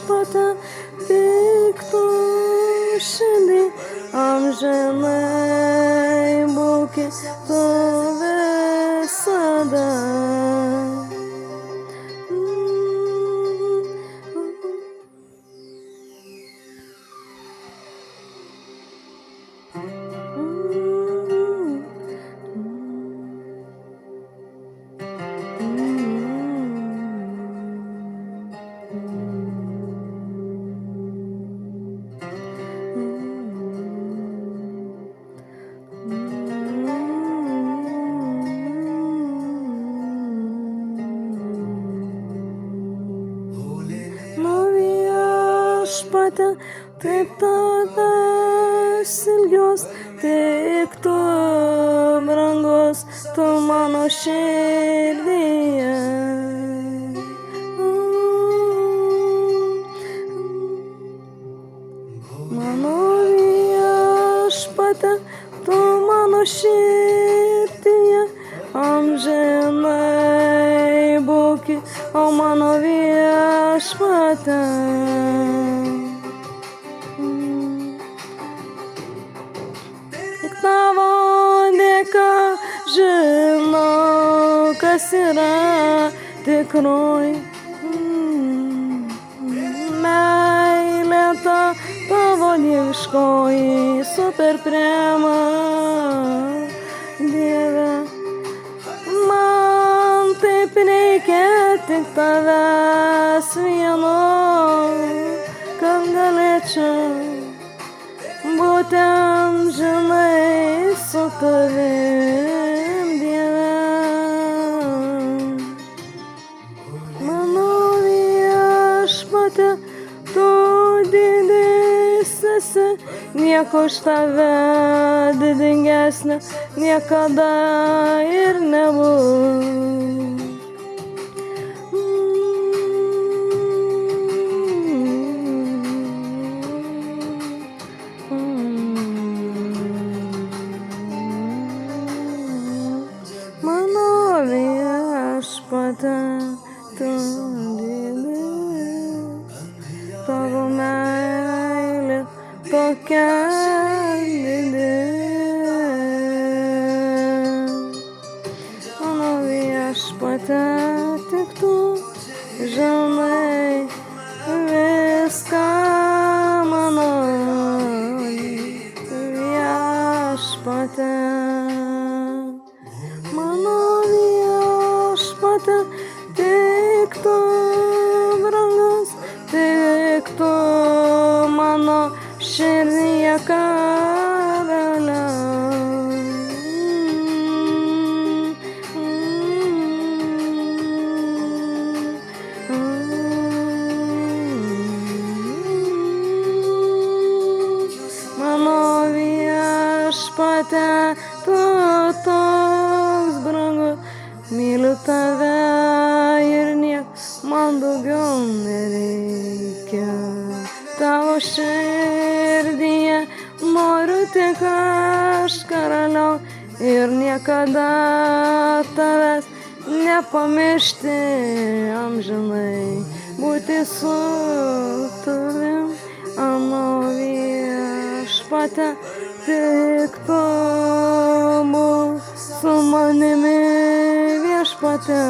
viešpatie, tik tu šiandien amžinai būki tu visada. Viešpatie, taip tavęs ilgiuos, tik tu brangus, tu mano širdyje. Mano viešpatie, tu mano širdyje, amžinai būki, o mano viešpatie. Tavo dėka žinau, kas yra tikroji meilė, tavo dieviškoji super prema. Dieve, man taip reikia tik tavęs vieno, kad galėčiau būti amžinai su tavim, Dieve. Mano viešpatie, tu didis esi, nieko už tave didingesnė niekada ir nebus. Viešpatie, tu didis, tavo meilė tokia didi. Mano viešpatie, tik tu žinai viską, mano viešpatie. Tik tu brangus, tik tu mano širdyje karaliauji. Mano viešpatie, tu toks brangus, myliu tave ir man daugiau nereikia. Tavo širdyje noriu tik aš karaliau ir niekada tavęs nepamiršti, amžinai būti su tavim. Mano viešpatie, tik tu būk su manimi, viešpatie.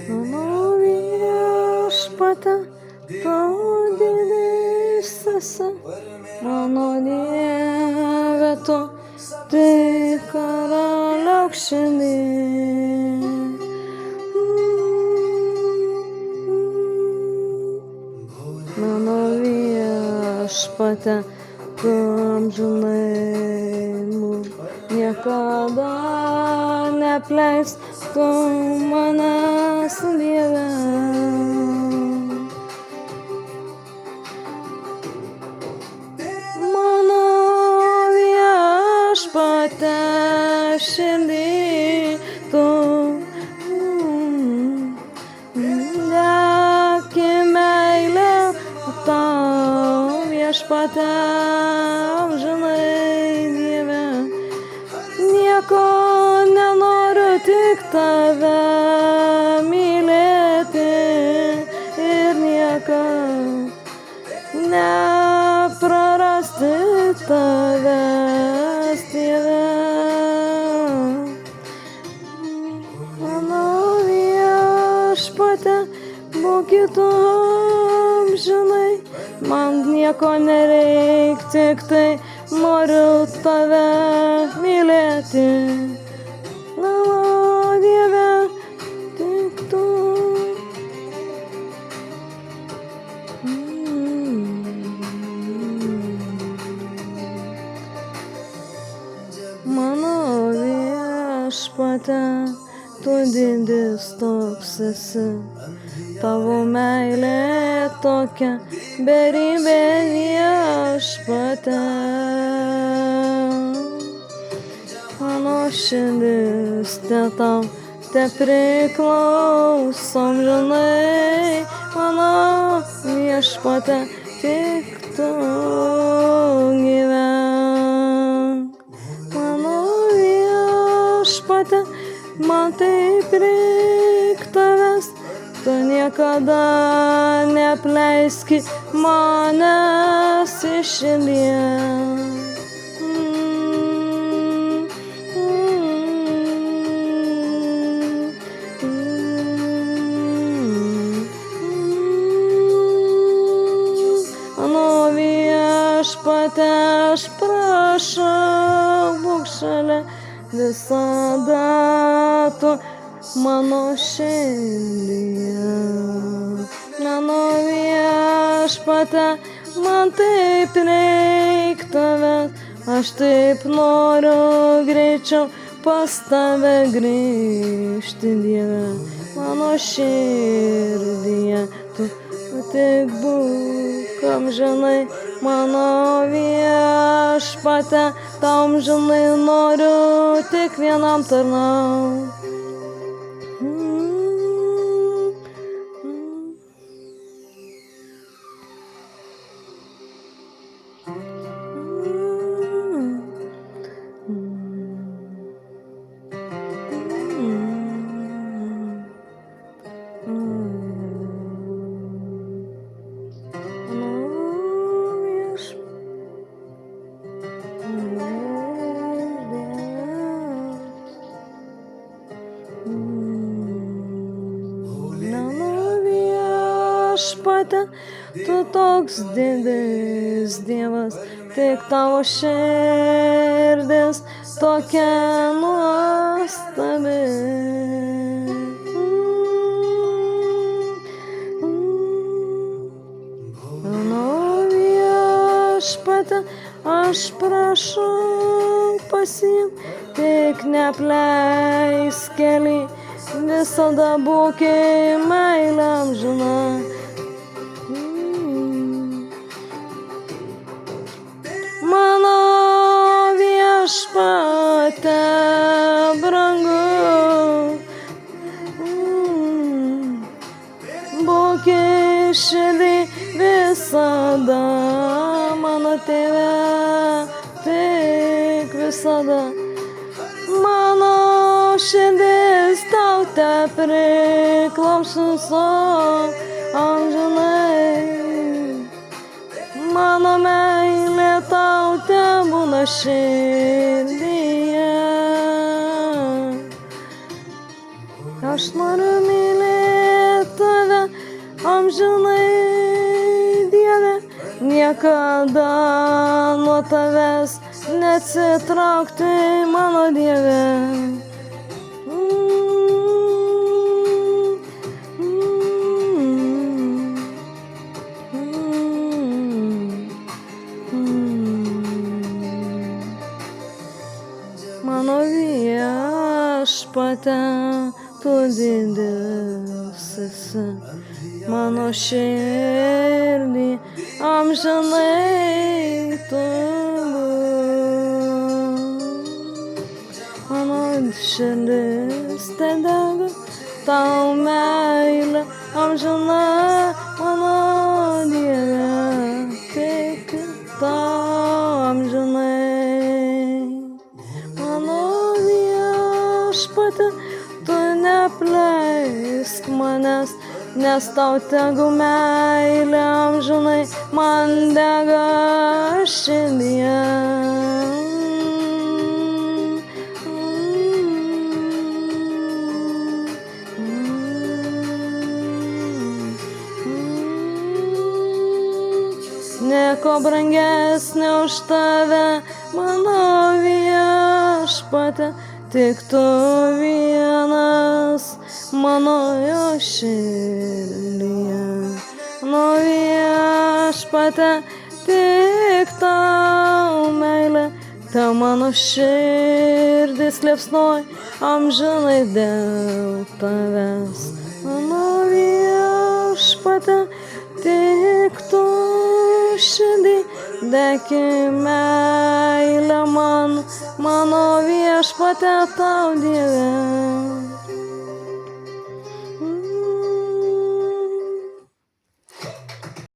Mano viešpatie, tu didis esi, mano Dieve, tu tik karaliauk šiandien. Mano viešpatie, tu amžinai niekada neapleis tu manęs, Dieve. viešpate širdį tu. Deki meilė tau viešpate amžinai Dieve. Nieko nenoriu, tik tave mylėti ir niekad neprarasti tavęs, Dieve. Mano viešpate, būk tu amžinai, man nieko nereik, tik tai noriu tave mylėti. Mano Dieve, tik tu. Mano viešpate, tu didis toks esi, tavo meilė tokia beribė viešpate. Mano širdis te tau te priklauso amžinai, mano viešpate, tik tu gyvenk. Mano viešpate, man taip reik tavęs, tu niekada neapleiski manęs išliek. Mano viešpate, aš prašau, būk šalia visada tu mano širdyje. Mano viešpate, man taip reik tavęs, aš taip noriu greičiau pas tave grįžti, Dieve. Mano širdyje tu tik būk amžinai, mano viešpate, tau amžinai noriu tik vienam tarnauti. Viešpate, tu toks didis Dievas, tik tavo širdis tokia nuostabi. Mano viešpate, aš prašau pasiimk, tik neapleisk kely, visada būk meilė amžina. Mano viešpate brangu, būk širdį visada, mano tėve, tik visada. Mano širdis tau te priklauso amžinai, mano meilė tau te būna širdyje. Aš noriu mylėti tave amžinai, Dieve, niekada nuo tavęs neatsitraukti, mano Dieve. Mano viešpate, tu didis esi, mano širdį amžinai tu būk. širdis te dega, tau meilė amžina, mano Dieve, tik tau amžinai. Mano viešpatie, tu neapleisk manęs, nes tau tegu meilė amžinai man dega šiandien. Nieko brangesnio už tave, mano viešpatie, tik tu vienas mano širdyje. Mano viešpatie, tik tau meilė, ta mano širdis liepsnoj amžinai dėl tavęs. Mano viešpatie, tik tu širdį deki meilę man, mano viešpatie tau Dieve.